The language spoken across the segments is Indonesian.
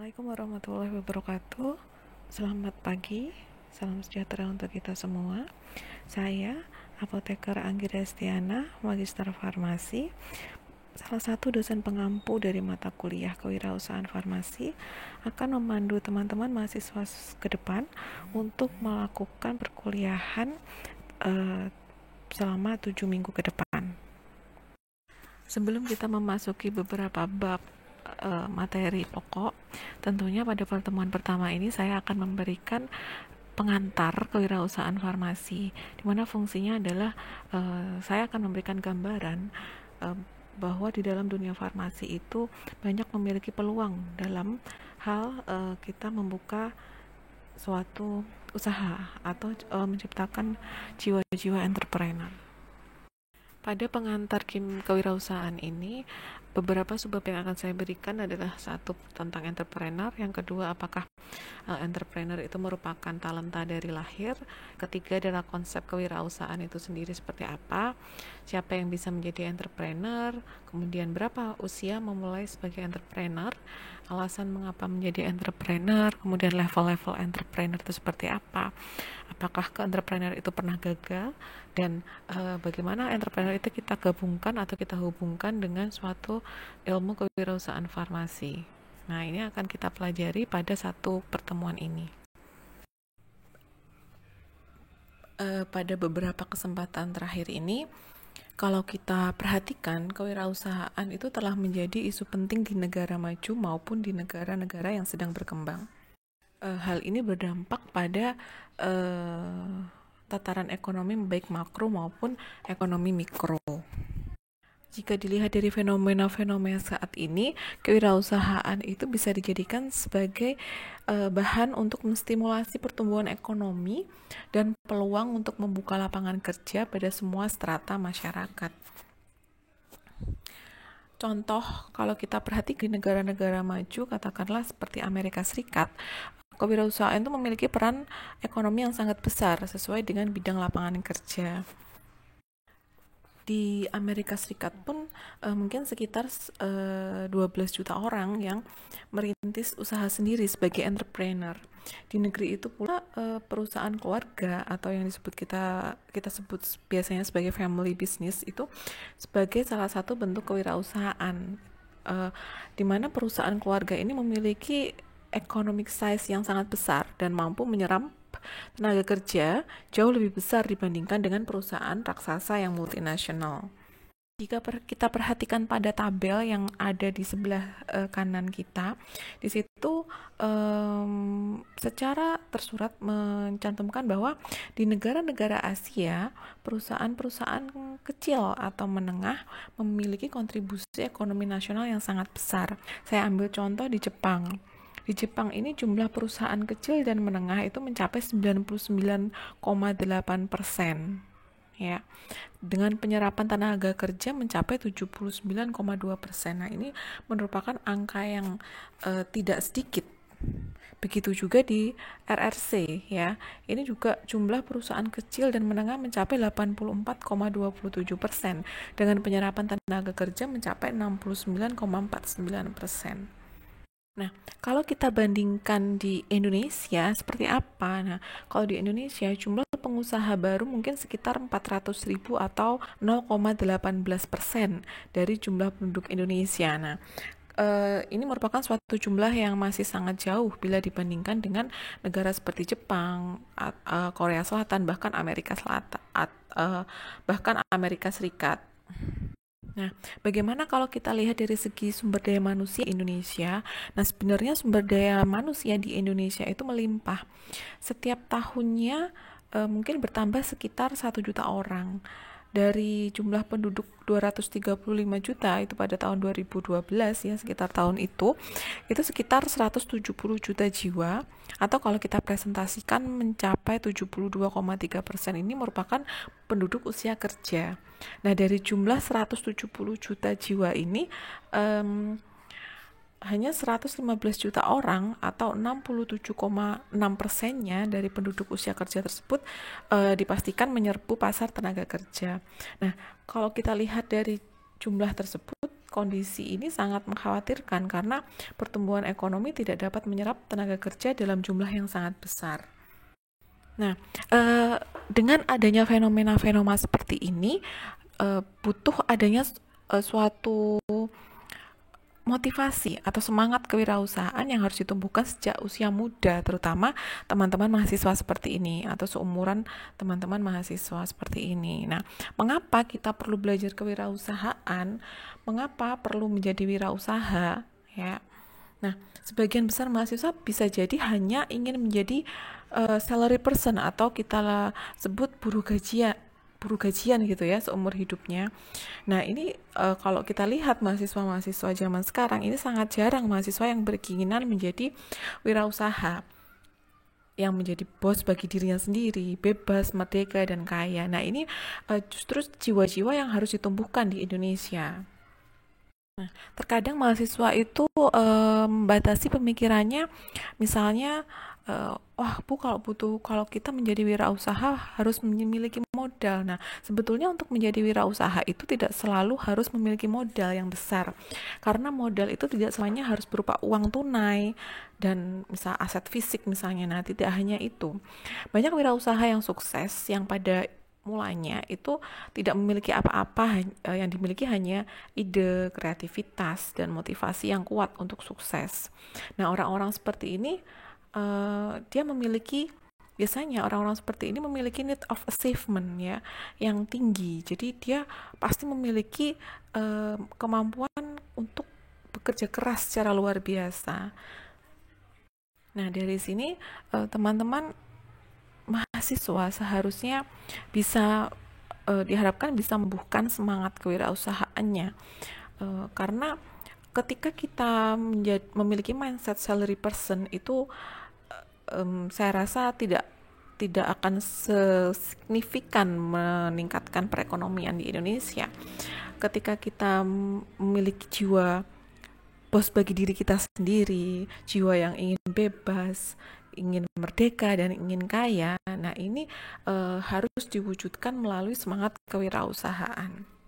Assalamualaikum warahmatullahi wabarakatuh. Selamat pagi, salam sejahtera untuk kita semua. Saya Apoteker Anggi Destiana, Magister Farmasi, salah satu dosen pengampu dari mata kuliah Kewirausahaan Farmasi, akan memandu teman-teman mahasiswa ke depan untuk melakukan perkuliahan selama 7 minggu ke depan. Sebelum kita memasuki beberapa bab materi pokok, tentunya pada pertemuan pertama ini saya akan memberikan pengantar kewirausahaan farmasi, di mana fungsinya adalah saya akan memberikan gambaran bahwa di dalam dunia farmasi itu banyak memiliki peluang dalam hal kita membuka suatu usaha atau menciptakan jiwa-jiwa entrepreneur. Pada pengantar kewirausahaan ini, beberapa subbab yang akan saya berikan adalah satu, tentang entrepreneur, yang kedua, apakah entrepreneur itu merupakan talenta dari lahir, ketiga adalah konsep kewirausahaan itu sendiri seperti apa, siapa yang bisa menjadi entrepreneur, kemudian berapa usia memulai sebagai entrepreneur, alasan mengapa menjadi entrepreneur, kemudian level-level entrepreneur itu seperti apa, apakah entrepreneur itu pernah gagal, dan bagaimana entrepreneur itu kita gabungkan atau kita hubungkan dengan suatu ilmu kewirausahaan farmasi. Nah, ini akan kita pelajari pada satu pertemuan ini. Pada beberapa kesempatan terakhir ini, kalau kita perhatikan, kewirausahaan itu telah menjadi isu penting di negara maju maupun di negara-negara yang sedang berkembang. Hal ini berdampak pada tataran ekonomi baik makro maupun ekonomi mikro. Jika dilihat dari fenomena-fenomena saat ini, kewirausahaan itu bisa dijadikan sebagai bahan untuk menstimulasi pertumbuhan ekonomi dan peluang untuk membuka lapangan kerja pada semua strata masyarakat. Contoh, kalau kita perhatikan di negara-negara maju, katakanlah seperti Amerika Serikat, kewirausahaan itu memiliki peran ekonomi yang sangat besar sesuai dengan bidang lapangan kerja. Di Amerika Serikat pun mungkin sekitar 12 juta orang yang merintis usaha sendiri sebagai entrepreneur. Di negeri itu pula perusahaan keluarga atau yang disebut kita sebut biasanya sebagai family business itu sebagai salah satu bentuk kewirausahaan, di mana perusahaan keluarga ini memiliki economic size yang sangat besar dan mampu menyerap tenaga kerja jauh lebih besar dibandingkan dengan perusahaan raksasa yang multinasional. Jika kita perhatikan pada tabel yang ada di sebelah kanan kita, di situ secara tersurat mencantumkan bahwa di negara-negara Asia, perusahaan-perusahaan kecil atau menengah memiliki kontribusi ekonomi nasional yang sangat besar. Saya ambil contoh di Jepang. Di Jepang ini jumlah perusahaan kecil dan menengah itu mencapai 99,8%, ya, dengan penyerapan tenaga kerja mencapai 79,2%. Nah, ini merupakan angka yang tidak sedikit. Begitu juga di RRC, ya. Ini juga jumlah perusahaan kecil dan menengah mencapai 84,27% dengan penyerapan tenaga kerja mencapai 69,49%. Nah, kalau kita bandingkan di Indonesia seperti apa? Nah, kalau di Indonesia jumlah pengusaha baru mungkin sekitar 400.000 atau 0,18% dari jumlah penduduk Indonesia. Nah, ini merupakan suatu jumlah yang masih sangat jauh bila dibandingkan dengan negara seperti Jepang, Korea Selatan, bahkan Amerika Selatan, bahkan Amerika Serikat. Nah, bagaimana kalau kita lihat dari segi sumber daya manusia Indonesia? Nah, sebenarnya sumber daya manusia di Indonesia itu melimpah. Setiap tahunnya mungkin bertambah sekitar 1 juta orang. Dari jumlah penduduk 235 juta itu pada tahun 2012, ya, sekitar tahun itu sekitar 170 juta jiwa, atau kalau kita presentasikan mencapai 72,3%. Ini merupakan penduduk usia kerja. Nah, dari jumlah 170 juta jiwa ini hanya 115 juta orang atau 67,6%-nya dari penduduk usia kerja tersebut dipastikan menyerbu pasar tenaga kerja. Nah, kalau kita lihat dari jumlah tersebut, kondisi ini sangat mengkhawatirkan karena pertumbuhan ekonomi tidak dapat menyerap tenaga kerja dalam jumlah yang sangat besar. Nah, dengan adanya fenomena-fenomena seperti ini, butuh adanya suatu motivasi atau semangat kewirausahaan yang harus ditumbuhkan sejak usia muda, terutama teman-teman mahasiswa seperti ini atau seumuran teman-teman mahasiswa seperti ini. Nah, mengapa kita perlu belajar kewirausahaan? Mengapa perlu menjadi wirausaha? Ya. Nah, sebagian besar mahasiswa bisa jadi hanya ingin menjadi salary person atau kita sebut buruh gajian gitu ya seumur hidupnya. Nah, ini kalau kita lihat mahasiswa-mahasiswa zaman sekarang ini sangat jarang mahasiswa yang berkeinginan menjadi wirausaha, yang menjadi bos bagi dirinya sendiri, bebas, merdeka, dan kaya. Nah, ini justru jiwa-jiwa yang harus ditumbuhkan di Indonesia. Nah, terkadang mahasiswa itu membatasi pemikirannya, misalnya, wah Bu, kalau kita menjadi wirausaha harus memiliki modal. Nah, sebetulnya untuk menjadi wirausaha itu tidak selalu harus memiliki modal yang besar, karena modal itu tidak semuanya harus berupa uang tunai dan misal aset fisik misalnya. Nah, tidak hanya itu. Banyak wirausaha yang sukses yang pada mulanya itu tidak memiliki apa-apa, yang dimiliki hanya ide, kreativitas, dan motivasi yang kuat untuk sukses. Nah, orang-orang seperti ini dia memiliki biasanya orang-orang seperti ini memiliki need of achievement ya yang tinggi. Jadi dia pasti memiliki kemampuan untuk bekerja keras secara luar biasa. Nah, dari sini teman-teman mahasiswa seharusnya bisa diharapkan bisa membuahkan semangat kewirausahaannya, karena ketika kita memiliki mindset salary person itu, saya rasa tidak akan signifikan meningkatkan perekonomian di Indonesia. Ketika kita memiliki jiwa bos bagi diri kita sendiri, jiwa yang ingin bebas, ingin merdeka, dan ingin kaya, nah ini harus diwujudkan melalui semangat kewirausahaan.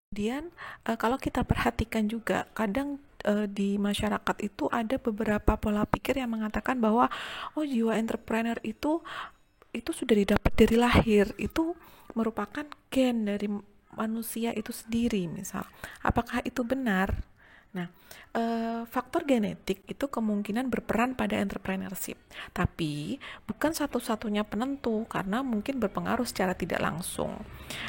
Kemudian kalau kita perhatikan juga, kadang di masyarakat itu ada beberapa pola pikir yang mengatakan bahwa jiwa entrepreneur itu sudah didapat dari lahir, itu merupakan gen dari manusia itu sendiri misal. Apakah itu benar? Nah, faktor genetik itu kemungkinan berperan pada entrepreneurship, tapi bukan satu-satunya penentu karena mungkin berpengaruh secara tidak langsung.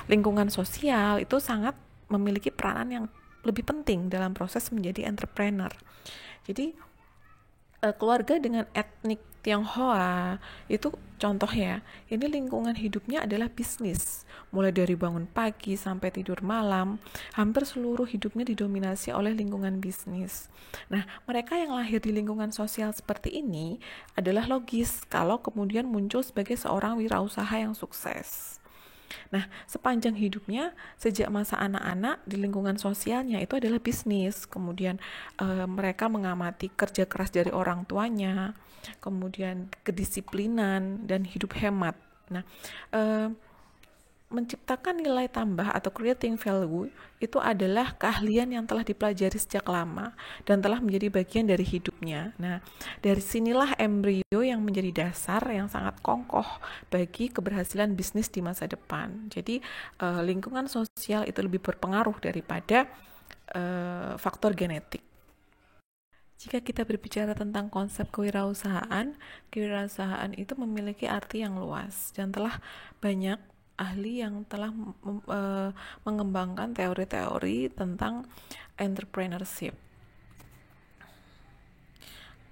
Lingkungan sosial itu sangat memiliki peranan yang lebih penting dalam proses menjadi entrepreneur. Jadi, keluarga dengan etnik Tionghoa itu contoh ya, ini lingkungan hidupnya adalah bisnis, mulai dari bangun pagi sampai tidur malam, hampir seluruh hidupnya didominasi oleh lingkungan bisnis. Nah, mereka yang lahir di lingkungan sosial seperti ini adalah logis kalau kemudian muncul sebagai seorang wirausaha yang sukses. Nah, sepanjang hidupnya, sejak masa anak-anak di lingkungan sosialnya itu adalah bisnis. Kemudian mereka mengamati kerja keras dari orang tuanya, kemudian kedisiplinan dan hidup hemat. Nah, menciptakan nilai tambah atau creating value itu adalah keahlian yang telah dipelajari sejak lama dan telah menjadi bagian dari hidupnya. Nah, dari sinilah embrio yang menjadi dasar yang sangat kokoh bagi keberhasilan bisnis di masa depan. Jadi, lingkungan sosial itu lebih berpengaruh daripada faktor genetik. Jika kita berbicara tentang konsep kewirausahaan itu memiliki arti yang luas dan telah banyak ahli yang telah mengembangkan teori-teori tentang entrepreneurship.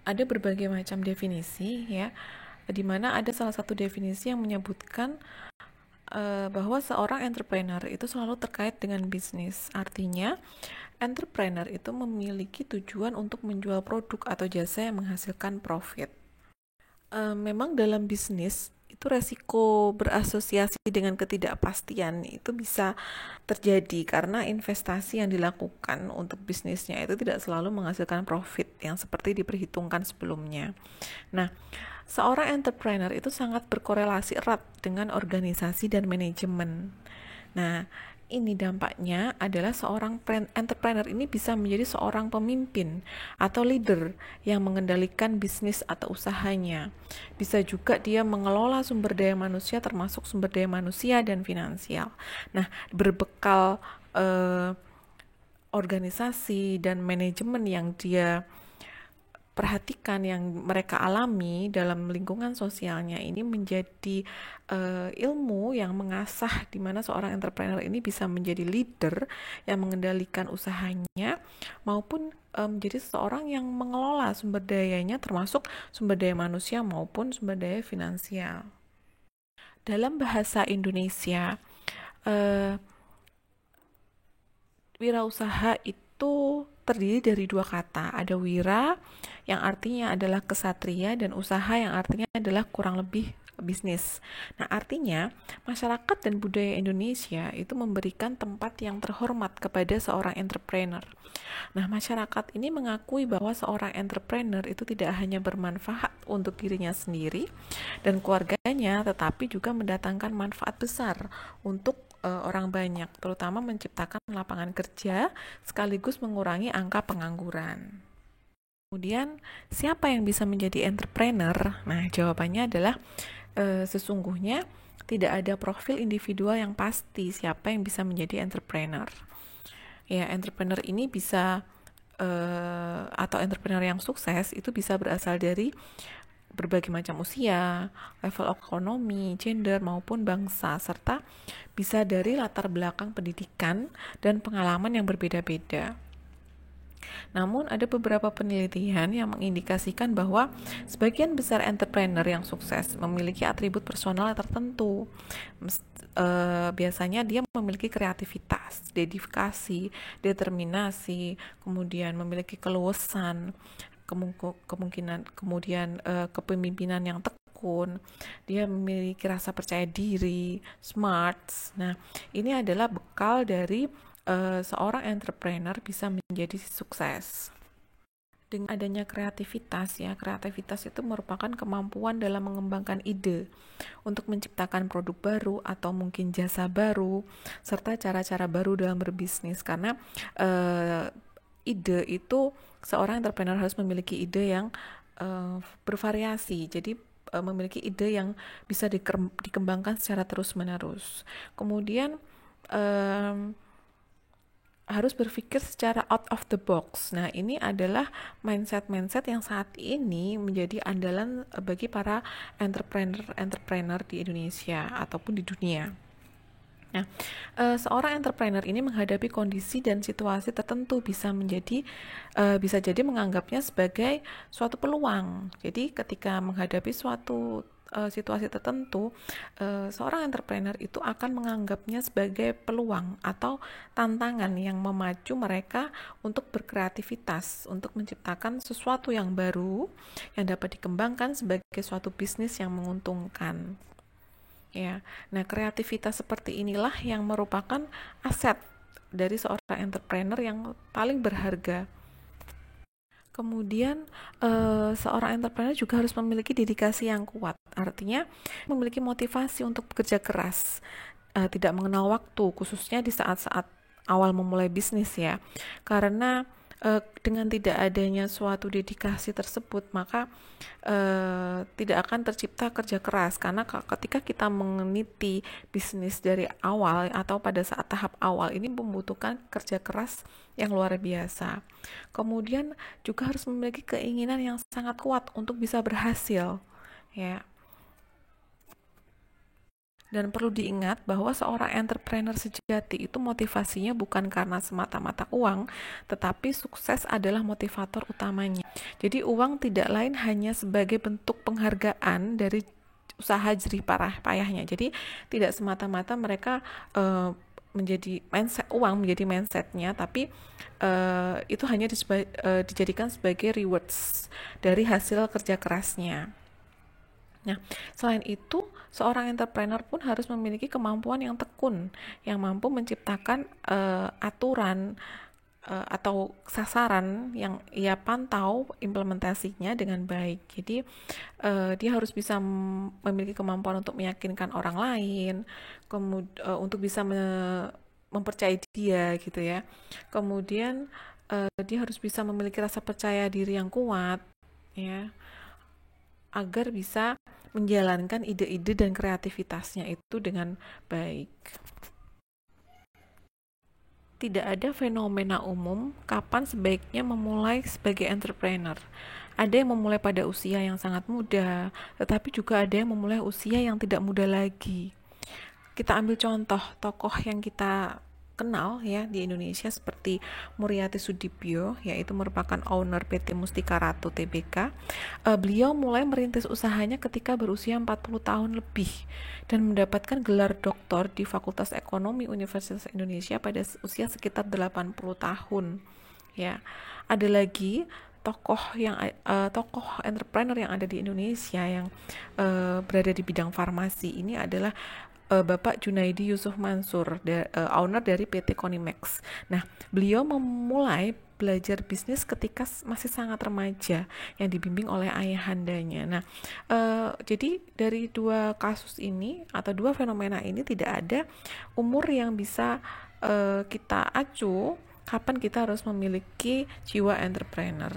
Ada berbagai macam definisi ya, di mana ada salah satu definisi yang menyebutkan bahwa seorang entrepreneur itu selalu terkait dengan bisnis. Artinya, entrepreneur itu memiliki tujuan untuk menjual produk atau jasa yang menghasilkan profit. Memang dalam bisnis itu resiko berasosiasi dengan ketidakpastian itu bisa terjadi karena investasi yang dilakukan untuk bisnisnya itu tidak selalu menghasilkan profit yang seperti diperhitungkan sebelumnya. Nah, seorang entrepreneur itu sangat berkorelasi erat dengan organisasi dan manajemen. Nah, Ini dampaknya adalah seorang entrepreneur ini bisa menjadi seorang pemimpin atau leader yang mengendalikan bisnis atau usahanya. Bisa juga dia mengelola sumber daya manusia termasuk sumber daya manusia dan finansial. Nah, berbekal organisasi dan manajemen yang dia perhatikan, yang mereka alami dalam lingkungan sosialnya, ini menjadi ilmu yang mengasah di mana seorang entrepreneur ini bisa menjadi leader yang mengendalikan usahanya maupun menjadi seseorang yang mengelola sumber dayanya termasuk sumber daya manusia maupun sumber daya finansial. Dalam bahasa Indonesia, wirausaha itu terdiri dari dua kata. Ada wira yang artinya adalah kesatria dan usaha yang artinya adalah kurang lebih bisnis. Nah, artinya masyarakat dan budaya Indonesia itu memberikan tempat yang terhormat kepada seorang entrepreneur. Nah, masyarakat ini mengakui bahwa seorang entrepreneur itu tidak hanya bermanfaat untuk dirinya sendiri dan keluarganya, tetapi juga mendatangkan manfaat besar untuk orang banyak, terutama menciptakan lapangan kerja sekaligus mengurangi angka pengangguran. Kemudian, siapa yang bisa menjadi entrepreneur? Nah, jawabannya adalah sesungguhnya tidak ada profil individual yang pasti siapa yang bisa menjadi entrepreneur. Ya, entrepreneur ini bisa atau entrepreneur yang sukses itu bisa berasal dari berbagai macam usia, level ekonomi, gender maupun bangsa, serta bisa dari latar belakang pendidikan dan pengalaman yang berbeda-beda. Namun ada beberapa penelitian yang mengindikasikan bahwa sebagian besar entrepreneur yang sukses memiliki atribut personal tertentu. Biasanya dia memiliki kreativitas, dedikasi, determinasi, kemudian memiliki keluasan, kemudian kepemimpinan yang tekun, dia memiliki rasa percaya diri, smart. Nah, ini adalah bekal dari seorang entrepreneur bisa menjadi sukses. Dengan adanya kreativitas, ya, kreativitas itu merupakan kemampuan dalam mengembangkan ide untuk menciptakan produk baru atau mungkin jasa baru serta cara-cara baru dalam berbisnis. Karena ide itu, seorang entrepreneur harus memiliki ide yang bervariasi. Jadi memiliki ide yang bisa dikembangkan secara terus-menerus. Kemudian harus berpikir secara out of the box. Nah, ini adalah mindset-mindset yang saat ini menjadi andalan bagi para entrepreneur di Indonesia ataupun di dunia. Nah, seorang entrepreneur ini menghadapi kondisi dan situasi tertentu bisa jadi menganggapnya sebagai suatu peluang. Jadi ketika menghadapi suatu situasi tertentu, seorang entrepreneur itu akan menganggapnya sebagai peluang atau tantangan yang memacu mereka untuk berkreativitas, untuk menciptakan sesuatu yang baru yang dapat dikembangkan sebagai suatu bisnis yang menguntungkan. Ya, nah kreativitas seperti inilah yang merupakan aset dari seorang entrepreneur yang paling berharga. Kemudian seorang entrepreneur juga harus memiliki dedikasi yang kuat. Artinya memiliki motivasi untuk bekerja keras, tidak mengenal waktu, khususnya di saat-saat awal memulai bisnis, ya. Karena dengan tidak adanya suatu dedikasi tersebut, maka tidak akan tercipta kerja keras. Karena ketika kita meneliti bisnis dari awal atau pada saat tahap awal, ini membutuhkan kerja keras yang luar biasa. Kemudian juga harus memiliki keinginan yang sangat kuat untuk bisa berhasil, ya. Dan perlu diingat bahwa seorang entrepreneur sejati itu motivasinya bukan karena semata-mata uang, tetapi sukses adalah motivator utamanya. Jadi uang tidak lain hanya sebagai bentuk penghargaan dari usaha jerih payahnya. Jadi tidak semata-mata mereka menjadi mindset, uang menjadi mindsetnya, tapi itu hanya dijadikan sebagai rewards dari hasil kerja kerasnya. Nah, selain itu, seorang entrepreneur pun harus memiliki kemampuan yang tekun, yang mampu menciptakan aturan atau sasaran yang ia pantau implementasinya dengan baik. Jadi, dia harus bisa memiliki kemampuan untuk meyakinkan orang lain, untuk bisa mempercayai dia gitu ya. Kemudian dia harus bisa memiliki rasa percaya diri yang kuat ya, agar bisa menjalankan ide-ide dan kreativitasnya itu dengan baik. Tidak ada fenomena umum kapan sebaiknya memulai sebagai entrepreneur. Ada yang memulai pada usia yang sangat muda, tetapi juga ada yang memulai usia yang tidak muda lagi. Kita ambil contoh tokoh yang kita kenal ya di Indonesia seperti Muriati Sudibyo, yaitu merupakan owner PT Mustika Ratu Tbk. Beliau mulai merintis usahanya ketika berusia 40 tahun lebih dan mendapatkan gelar doktor di Fakultas Ekonomi Universitas Indonesia pada usia sekitar 80 tahun. Ya, ada lagi tokoh entrepreneur yang ada di Indonesia yang berada di bidang farmasi ini adalah Bapak Junaidi Yusuf Mansur, owner dari PT Konimax. Nah, beliau memulai belajar bisnis ketika masih sangat remaja yang dibimbing oleh ayahandanya. Nah, jadi dari dua kasus ini atau dua fenomena ini tidak ada umur yang bisa kita acu kapan kita harus memiliki jiwa entrepreneur.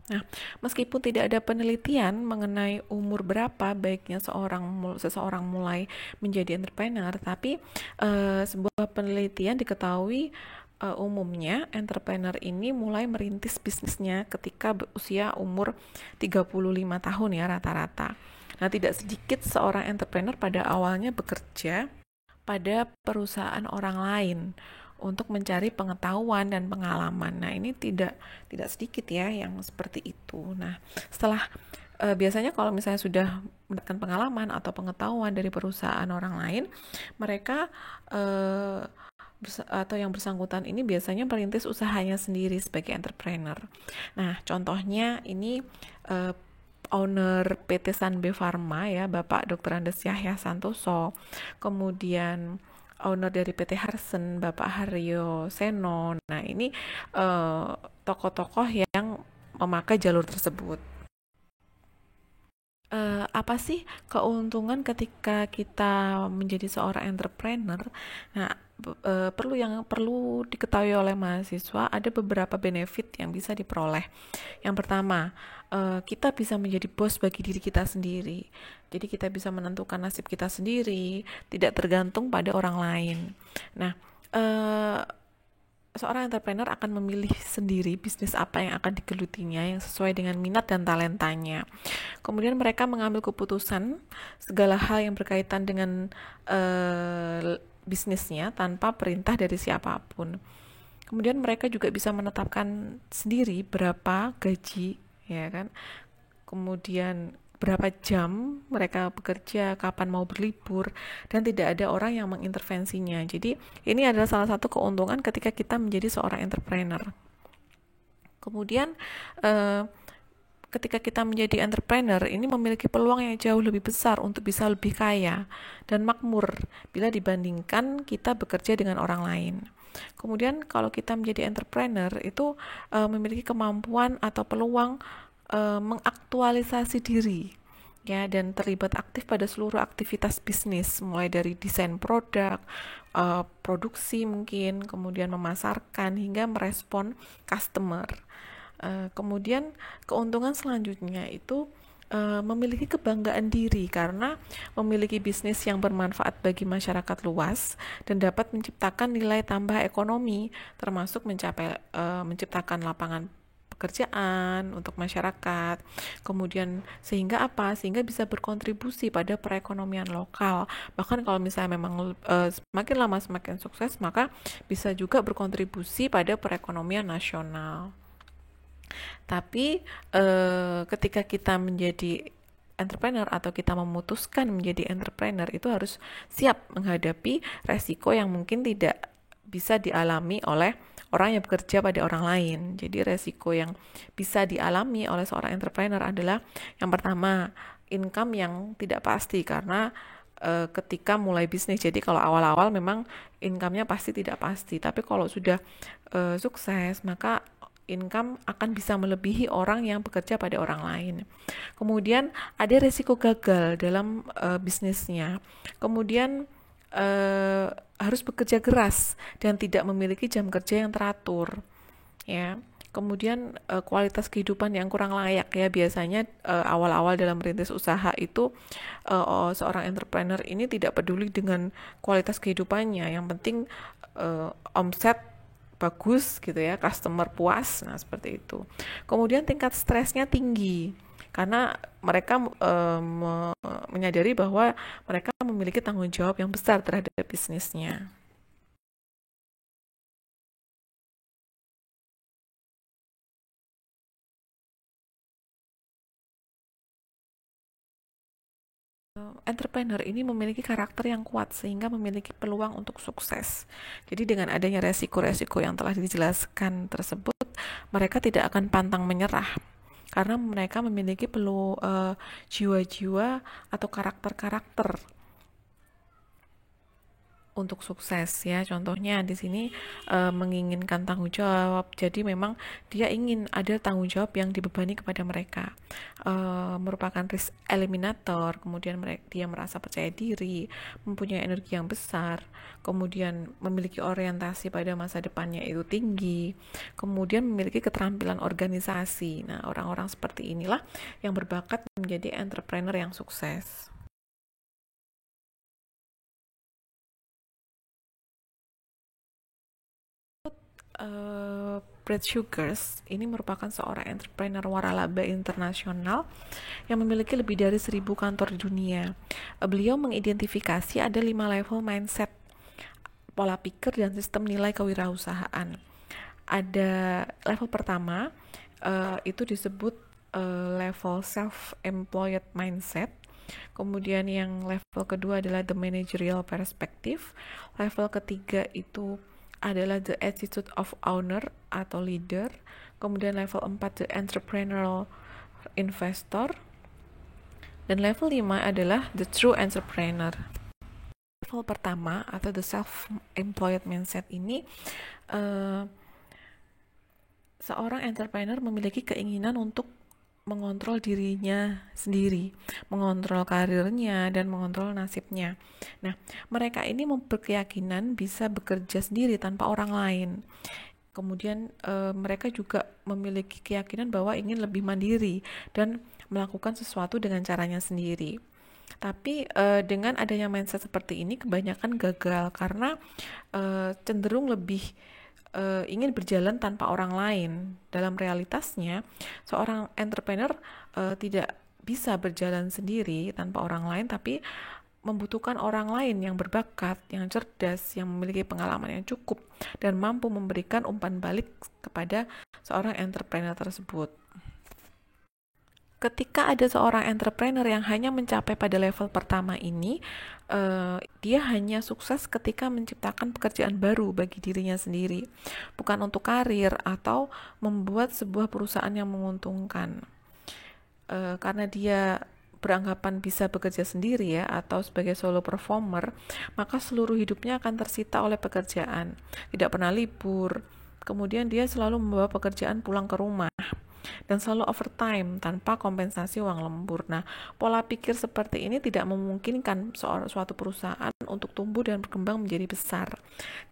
Nah, meskipun tidak ada penelitian mengenai umur berapa baiknya seseorang mulai menjadi entrepreneur, tapi sebuah penelitian diketahui umumnya entrepreneur ini mulai merintis bisnisnya ketika usia umur 35 tahun ya rata-rata. Nah, tidak sedikit seorang entrepreneur pada awalnya bekerja pada perusahaan orang lain untuk mencari pengetahuan dan pengalaman. Nah, ini tidak sedikit ya yang seperti itu. Nah, setelah biasanya kalau misalnya sudah mendapatkan pengalaman atau pengetahuan dari perusahaan orang lain, mereka atau yang bersangkutan ini biasanya merintis usahanya sendiri sebagai entrepreneur. Nah, contohnya ini owner PT Sanbe Pharma ya, Bapak Dr. Andes Yahya Santoso, kemudian owner dari PT Harsen, Bapak Haryo Seno. Nah, ini tokoh-tokoh yang memakai jalur tersebut. Apa sih keuntungan ketika kita menjadi seorang entrepreneur? Nah, perlu diketahui oleh mahasiswa ada beberapa benefit yang bisa diperoleh. Yang pertama, kita bisa menjadi bos bagi diri kita sendiri. Jadi kita bisa menentukan nasib kita sendiri, tidak tergantung pada orang lain. Nah, seorang entrepreneur akan memilih sendiri bisnis apa yang akan digelutinya yang sesuai dengan minat dan talentanya. Kemudian mereka mengambil keputusan segala hal yang berkaitan dengan bisnisnya tanpa perintah dari siapapun. Kemudian mereka juga bisa menetapkan sendiri berapa gaji, ya kan? Kemudian berapa jam mereka bekerja, kapan mau berlibur, dan tidak ada orang yang mengintervensinya. Jadi ini adalah salah satu keuntungan ketika kita menjadi seorang entrepreneur. Kemudian ketika kita menjadi entrepreneur ini memiliki peluang yang jauh lebih besar untuk bisa lebih kaya dan makmur bila dibandingkan kita bekerja dengan orang lain. Kemudian kalau kita menjadi entrepreneur itu memiliki kemampuan atau peluang mengaktualisasi diri ya dan terlibat aktif pada seluruh aktivitas bisnis mulai dari desain produk, produksi mungkin, kemudian memasarkan hingga merespon customer. Kemudian keuntungan selanjutnya itu memiliki kebanggaan diri karena memiliki bisnis yang bermanfaat bagi masyarakat luas dan dapat menciptakan nilai tambah ekonomi termasuk menciptakan lapangan pekerjaan untuk masyarakat. Kemudian sehingga bisa berkontribusi pada perekonomian lokal. Bahkan kalau misalnya memang semakin lama semakin sukses, maka bisa juga berkontribusi pada perekonomian nasional. Tapi ketika kita menjadi entrepreneur atau kita memutuskan menjadi entrepreneur itu harus siap menghadapi resiko yang mungkin tidak bisa dialami oleh orang yang bekerja pada orang lain. Jadi resiko yang bisa dialami oleh seorang entrepreneur adalah yang pertama, income yang tidak pasti karena ketika mulai bisnis. Jadi kalau awal-awal memang income-nya pasti tidak pasti, tapi kalau sudah sukses maka income akan bisa melebihi orang yang bekerja pada orang lain. Kemudian ada resiko gagal dalam bisnisnya. Kemudian harus bekerja keras dan tidak memiliki jam kerja yang teratur, ya. Kemudian kualitas kehidupan yang kurang layak, ya. Biasanya awal-awal dalam merintis usaha itu seorang entrepreneur ini tidak peduli dengan kualitas kehidupannya, yang penting omset bagus gitu ya, customer puas, nah seperti itu. Kemudian tingkat stresnya tinggi karena mereka menyadari bahwa mereka memiliki tanggung jawab yang besar terhadap bisnisnya. Entrepreneur ini memiliki karakter yang kuat sehingga memiliki peluang untuk sukses. Jadi dengan adanya resiko-resiko yang telah dijelaskan tersebut, mereka tidak akan pantang menyerah karena mereka memiliki jiwa-jiwa atau karakter-karakter untuk sukses, ya. Contohnya di sini menginginkan tanggung jawab. Jadi memang dia ingin ada tanggung jawab yang dibebani kepada mereka. Merupakan risk eliminator, kemudian dia merasa percaya diri, mempunyai energi yang besar, kemudian memiliki orientasi pada masa depannya itu tinggi, kemudian memiliki keterampilan organisasi. Nah, orang-orang seperti inilah yang berbakat menjadi entrepreneur yang sukses. Brad Sugars ini merupakan seorang entrepreneur waralaba internasional yang memiliki lebih dari 1.000 kantor di dunia. Beliau mengidentifikasi ada 5 level mindset, pola pikir dan sistem nilai kewirausahaan. Ada level pertama, itu disebut level self-employed mindset. Kemudian yang level kedua adalah the managerial perspective. Level ketiga itu adalah the attitude of owner atau leader. Kemudian level 4 the entrepreneurial investor. Dan level 5 adalah the true entrepreneur. Level pertama atau the self-employed mindset ini seorang entrepreneur memiliki keinginan untuk mengontrol dirinya sendiri, mengontrol karirnya, dan mengontrol nasibnya. Nah, mereka ini berkeyakinan bisa bekerja sendiri tanpa orang lain. Kemudian mereka juga memiliki keyakinan bahwa ingin lebih mandiri dan melakukan sesuatu dengan caranya sendiri. Tapi dengan adanya mindset seperti ini kebanyakan gagal karena cenderung lebih ingin berjalan tanpa orang lain. Dalam realitasnya, seorang entrepreneur tidak bisa berjalan sendiri tanpa orang lain, tapi membutuhkan orang lain yang berbakat, yang cerdas, yang memiliki pengalaman yang cukup, dan mampu memberikan umpan balik kepada seorang entrepreneur tersebut. Ketika ada seorang entrepreneur yang hanya mencapai pada level pertama ini, dia hanya sukses ketika menciptakan pekerjaan baru bagi dirinya sendiri, bukan untuk karir atau membuat sebuah perusahaan yang menguntungkan. Karena dia beranggapan bisa bekerja sendiri, ya, atau sebagai solo performer, maka seluruh hidupnya akan tersita oleh pekerjaan, tidak pernah libur. Kemudian dia selalu membawa pekerjaan pulang ke rumah dan selalu overtime tanpa kompensasi uang lembur. Nah, pola pikir seperti ini tidak memungkinkan suatu perusahaan untuk tumbuh dan berkembang menjadi besar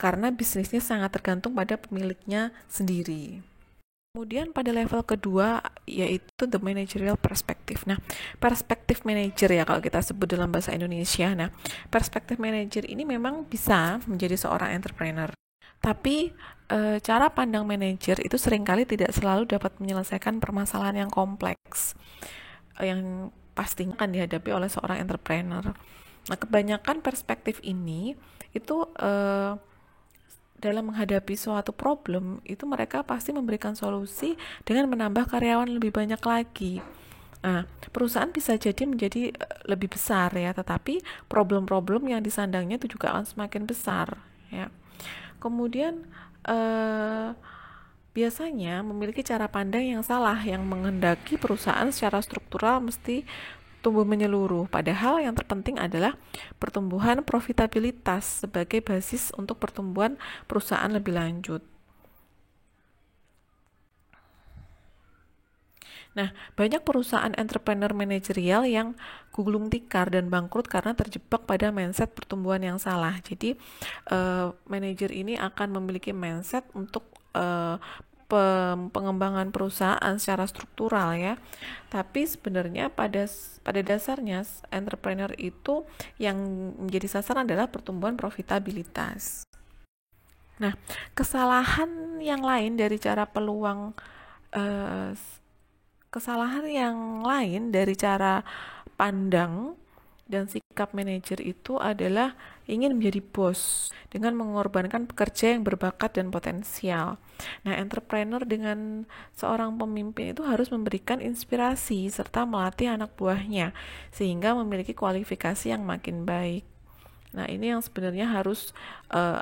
karena bisnisnya sangat tergantung pada pemiliknya sendiri. Kemudian pada level kedua yaitu the managerial perspective. Nah, perspektif manager, ya, kalau kita sebut dalam bahasa Indonesia. Nah, perspektif manager ini memang bisa menjadi seorang entrepreneur. Tapi cara pandang manajer itu seringkali tidak selalu dapat menyelesaikan permasalahan yang kompleks yang pastinya akan dihadapi oleh seorang entrepreneur. Nah, kebanyakan perspektif ini itu dalam menghadapi suatu problem itu mereka pasti memberikan solusi dengan menambah karyawan lebih banyak lagi. Nah, perusahaan bisa jadi menjadi lebih besar, ya, tetapi problem-problem yang disandangnya itu juga akan semakin besar, ya. Kemudian biasanya memiliki cara pandang yang salah yang menghendaki perusahaan secara struktural mesti tumbuh menyeluruh. Padahal yang terpenting adalah pertumbuhan profitabilitas sebagai basis untuk pertumbuhan perusahaan lebih lanjut. Nah, banyak perusahaan entrepreneur manajerial yang gulung tikar dan bangkrut karena terjebak pada mindset pertumbuhan yang salah. Jadi, manajer ini akan memiliki mindset untuk pengembangan perusahaan secara struktural ya. Tapi sebenarnya pada dasarnya entrepreneur itu yang menjadi sasaran adalah pertumbuhan profitabilitas. Nah, kesalahan yang lain dari cara peluang eh, kesalahan yang lain dari cara pandang dan sikap manajer itu adalah ingin menjadi bos dengan mengorbankan pekerja yang berbakat dan potensial. Nah, entrepreneur dengan seorang pemimpin itu harus memberikan inspirasi serta melatih anak buahnya sehingga memiliki kualifikasi yang makin baik. Nah, ini yang sebenarnya harus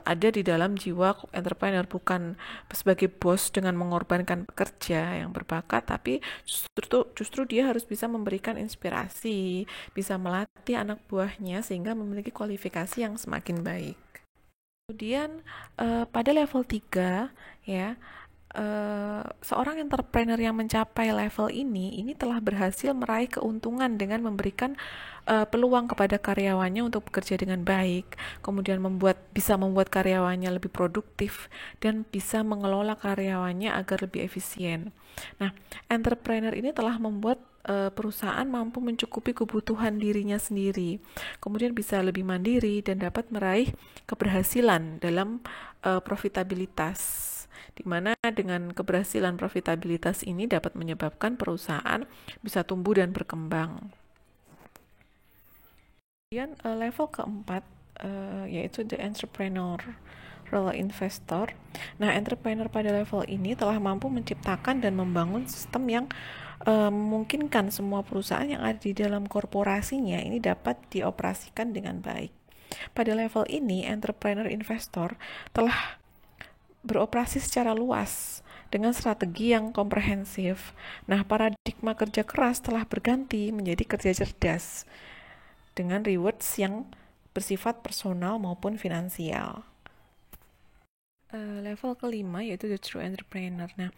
ada di dalam jiwa entrepreneur, bukan sebagai bos dengan mengorbankan pekerja yang berbakat, tapi justru dia harus bisa memberikan inspirasi, bisa melatih anak buahnya sehingga memiliki kualifikasi yang semakin baik. Kemudian pada level 3 ya, seorang entrepreneur yang mencapai level ini telah berhasil meraih keuntungan dengan memberikan peluang kepada karyawannya untuk bekerja dengan baik, kemudian bisa membuat karyawannya lebih produktif dan bisa mengelola karyawannya agar lebih efisien. Nah, entrepreneur ini telah membuat perusahaan mampu mencukupi kebutuhan dirinya sendiri, kemudian bisa lebih mandiri dan dapat meraih keberhasilan dalam profitabilitas, di mana dengan keberhasilan profitabilitas ini dapat menyebabkan perusahaan bisa tumbuh dan berkembang. Kemudian level keempat yaitu the entrepreneurial investor. Nah, entrepreneur pada level ini telah mampu menciptakan dan membangun sistem yang memungkinkan semua perusahaan yang ada di dalam korporasinya ini dapat dioperasikan dengan baik. Pada level ini, entrepreneur investor telah beroperasi secara luas dengan strategi yang komprehensif. Nah, paradigma kerja keras telah berganti menjadi kerja cerdas dengan rewards yang bersifat personal maupun finansial. Level kelima yaitu the true entrepreneur. Nah,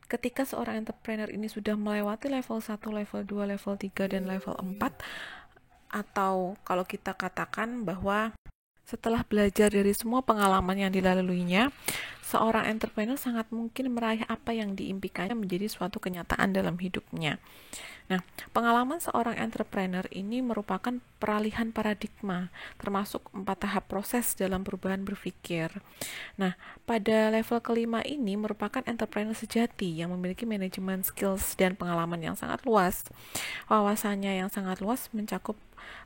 ketika seorang entrepreneur ini sudah melewati level 1, level 2, level 3, dan level 4, atau kalau kita katakan bahwa setelah belajar dari semua pengalaman yang dilaluinya, seorang entrepreneur sangat mungkin meraih apa yang diimpikannya menjadi suatu kenyataan dalam hidupnya. Nah, pengalaman seorang entrepreneur ini merupakan peralihan paradigma, termasuk 4 tahap proses dalam perubahan berpikir. Nah, pada level kelima ini merupakan entrepreneur sejati yang memiliki manajemen skills dan pengalaman yang sangat luas. Wawasannya yang sangat luas mencakup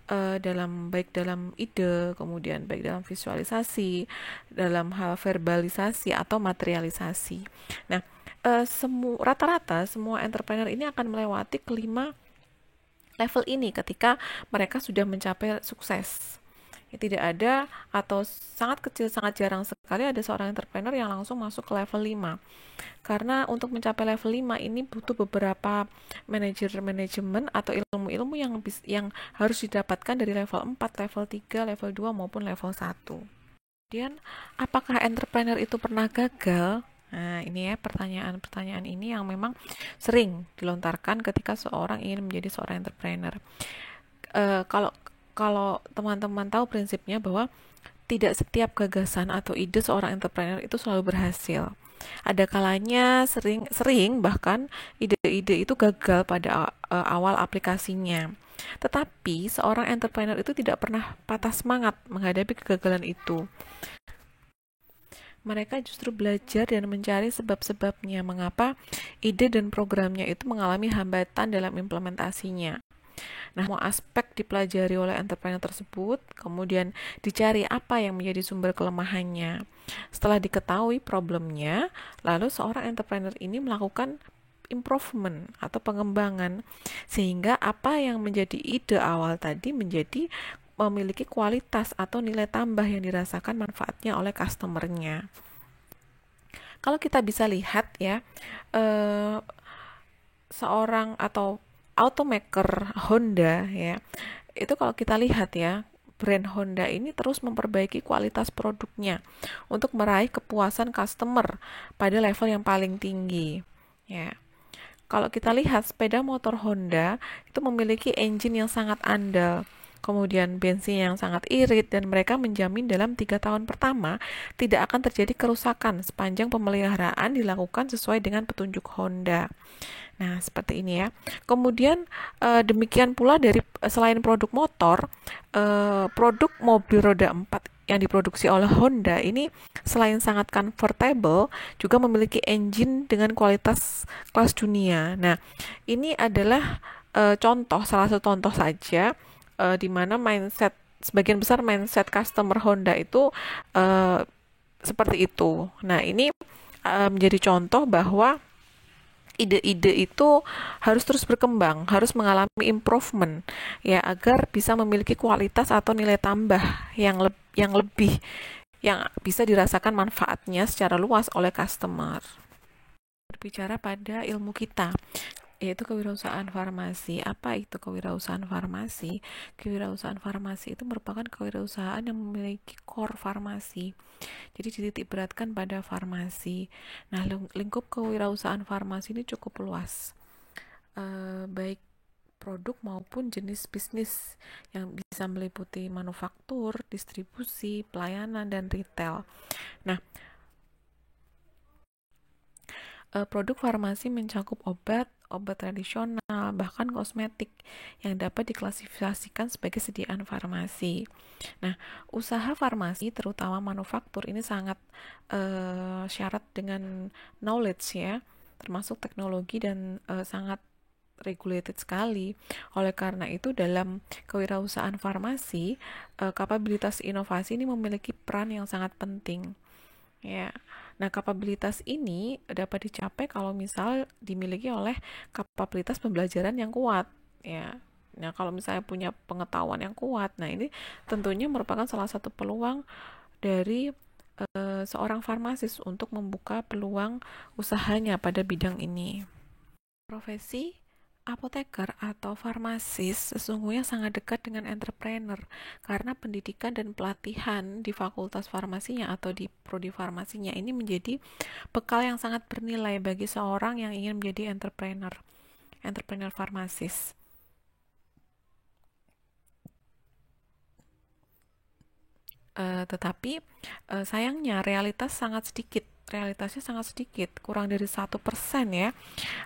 baik dalam ide, kemudian baik dalam visualisasi, dalam hal verbalisasi atau materialisasi. Nah, rata-rata semua entrepreneur ini akan melewati kelima level ini ketika mereka sudah mencapai sukses. Ya, tidak ada atau sangat kecil, sangat jarang sekali ada seorang entrepreneur yang langsung masuk ke level 5. Karena untuk mencapai level 5 ini butuh beberapa manajemen atau ilmu-ilmu yang harus didapatkan dari level 4, level 3, level 2 maupun level 1. Kemudian, apakah entrepreneur itu pernah gagal? Nah, ini ya pertanyaan-pertanyaan ini yang memang sering dilontarkan ketika seorang ingin menjadi seorang entrepreneur. Kalau teman-teman tahu prinsipnya bahwa tidak setiap gagasan atau ide seorang entrepreneur itu selalu berhasil. Ada kalanya sering bahkan ide-ide itu gagal pada awal aplikasinya. Tetapi seorang entrepreneur itu tidak pernah patah semangat menghadapi kegagalan itu. Mereka justru belajar dan mencari sebab-sebabnya mengapa ide dan programnya itu mengalami hambatan dalam implementasinya. Nah, semua aspek dipelajari oleh entrepreneur tersebut, kemudian dicari apa yang menjadi sumber kelemahannya. Setelah diketahui problemnya, lalu seorang entrepreneur ini melakukan improvement atau pengembangan sehingga apa yang menjadi ide awal tadi menjadi memiliki kualitas atau nilai tambah yang dirasakan manfaatnya oleh customer-nya. Kalau kita bisa lihat ya, seorang atau automaker Honda ya, itu kalau kita lihat ya, brand Honda ini terus memperbaiki kualitas produknya untuk meraih kepuasan customer pada level yang paling tinggi ya. Kalau kita lihat sepeda motor Honda itu memiliki engine yang sangat andal, kemudian bensin yang sangat irit, dan mereka menjamin dalam 3 tahun pertama tidak akan terjadi kerusakan sepanjang pemeliharaan dilakukan sesuai dengan petunjuk Honda. Nah, seperti ini ya. Kemudian demikian pula dari selain produk motor, produk mobil roda 4 yang diproduksi oleh Honda ini selain sangat comfortable juga memiliki engine dengan kualitas kelas dunia. Nah, ini adalah salah satu contoh saja di mana sebagian besar mindset customer Honda itu uh, seperti itu. Nah, ini menjadi contoh bahwa ide-ide itu harus terus berkembang, harus mengalami improvement ya agar bisa memiliki kualitas atau nilai tambah yang lebih yang bisa dirasakan manfaatnya secara luas oleh customer. Berbicara pada ilmu kita, yaitu kewirausahaan farmasi. Apa itu kewirausahaan farmasi? Kewirausahaan farmasi itu merupakan kewirausahaan yang memiliki core farmasi. Jadi dititik beratkan pada farmasi. Nah, lingkup kewirausahaan farmasi ini cukup luas. Baik produk maupun jenis bisnis yang bisa meliputi manufaktur, distribusi, pelayanan, dan retail. Nah, produk farmasi mencakup obat tradisional, bahkan kosmetik yang dapat diklasifikasikan sebagai sediaan farmasi. Nah, usaha farmasi terutama manufaktur ini sangat syarat dengan knowledge ya, termasuk teknologi dan sangat regulated sekali. Oleh karena itu dalam kewirausahaan farmasi, kapabilitas inovasi ini memiliki peran yang sangat penting. Ya. Nah, kapabilitas ini dapat dicapai kalau misal dimiliki oleh kapabilitas pembelajaran yang kuat, ya. Nah, kalau misalnya punya pengetahuan yang kuat, nah ini tentunya merupakan salah satu peluang dari seorang farmasis untuk membuka peluang usahanya pada bidang ini. Profesi apoteker atau farmasis sesungguhnya sangat dekat dengan entrepreneur karena pendidikan dan pelatihan di fakultas farmasinya atau di prodi farmasinya ini menjadi bekal yang sangat bernilai bagi seorang yang ingin menjadi entrepreneur farmasis. Tetapi sayangnya realitasnya sangat sedikit, kurang dari 1% ya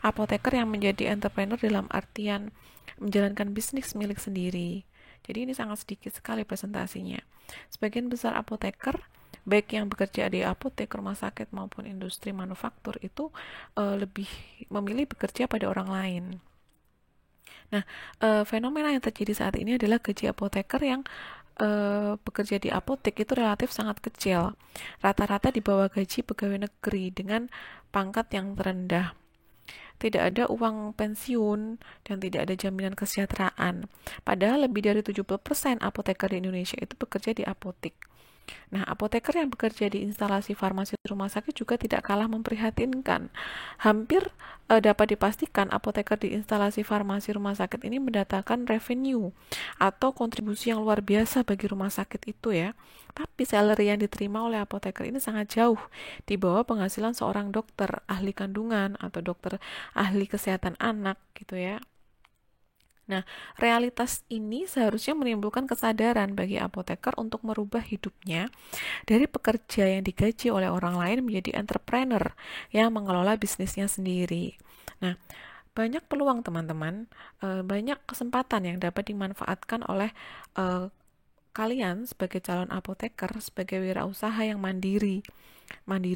apoteker yang menjadi entrepreneur dalam artian menjalankan bisnis milik sendiri. Jadi ini sangat sedikit sekali presentasinya. Sebagian besar apoteker baik yang bekerja di apotek, rumah sakit maupun industri manufaktur itu lebih memilih bekerja pada orang lain. Nah, fenomena yang terjadi saat ini adalah gaji apoteker yang bekerja di apotek itu relatif sangat kecil. Rata-rata di bawah gaji pegawai negeri dengan pangkat yang terendah. Tidak ada uang pensiun dan tidak ada jaminan kesejahteraan. Padahal lebih dari 70% apoteker di Indonesia itu bekerja di apotek. Nah, apoteker yang bekerja di instalasi farmasi rumah sakit juga tidak kalah memprihatinkan. Hampir dapat dipastikan apoteker di instalasi farmasi rumah sakit ini mendatangkan revenue atau kontribusi yang luar biasa bagi rumah sakit itu ya. Tapi salary yang diterima oleh apoteker ini sangat jauh di bawah penghasilan seorang dokter ahli kandungan atau dokter ahli kesehatan anak gitu ya. Nah, realitas ini seharusnya menimbulkan kesadaran bagi apoteker untuk merubah hidupnya dari pekerja yang digaji oleh orang lain menjadi entrepreneur yang mengelola bisnisnya sendiri. Nah, banyak peluang teman-teman, banyak kesempatan yang dapat dimanfaatkan oleh kalian sebagai calon apoteker, sebagai wirausaha yang mandiri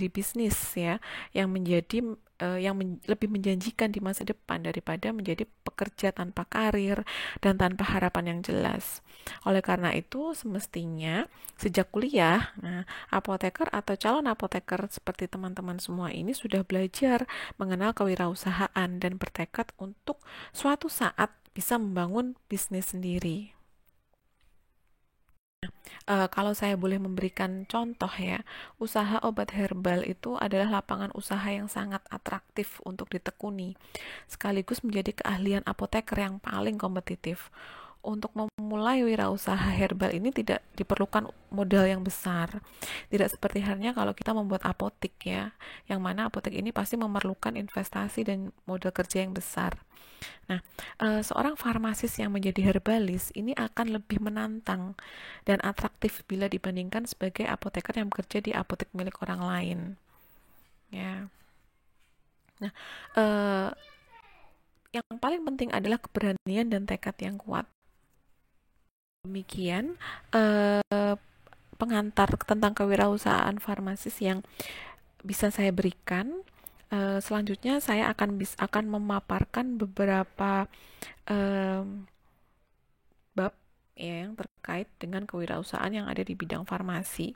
bisnis ya, yang lebih menjanjikan di masa depan daripada menjadi pekerja tanpa karir dan tanpa harapan yang jelas. Oleh karena itu, semestinya sejak kuliah, apoteker atau calon apoteker seperti teman-teman semua ini sudah belajar mengenal kewirausahaan dan bertekad untuk suatu saat bisa membangun bisnis sendiri. Kalau saya boleh memberikan contoh ya, usaha obat herbal itu adalah lapangan usaha yang sangat atraktif untuk ditekuni, sekaligus menjadi keahlian apoteker yang paling kompetitif. untuk memulai wirausaha herbal ini tidak diperlukan modal yang besar. Tidak seperti halnya kalau kita membuat apotek ya, yang mana apotek ini pasti memerlukan investasi dan modal kerja yang besar. Nah, seorang farmasis yang menjadi herbalis ini akan lebih menantang dan atraktif bila dibandingkan sebagai apoteker yang bekerja di apotek milik orang lain. Ya. Nah, eh, yang paling penting adalah keberanian dan tekad yang kuat. Demikian pengantar tentang kewirausahaan farmasis yang bisa saya berikan. Selanjutnya saya akan memaparkan beberapa bab ya yang terkait dengan kewirausahaan yang ada di bidang farmasi.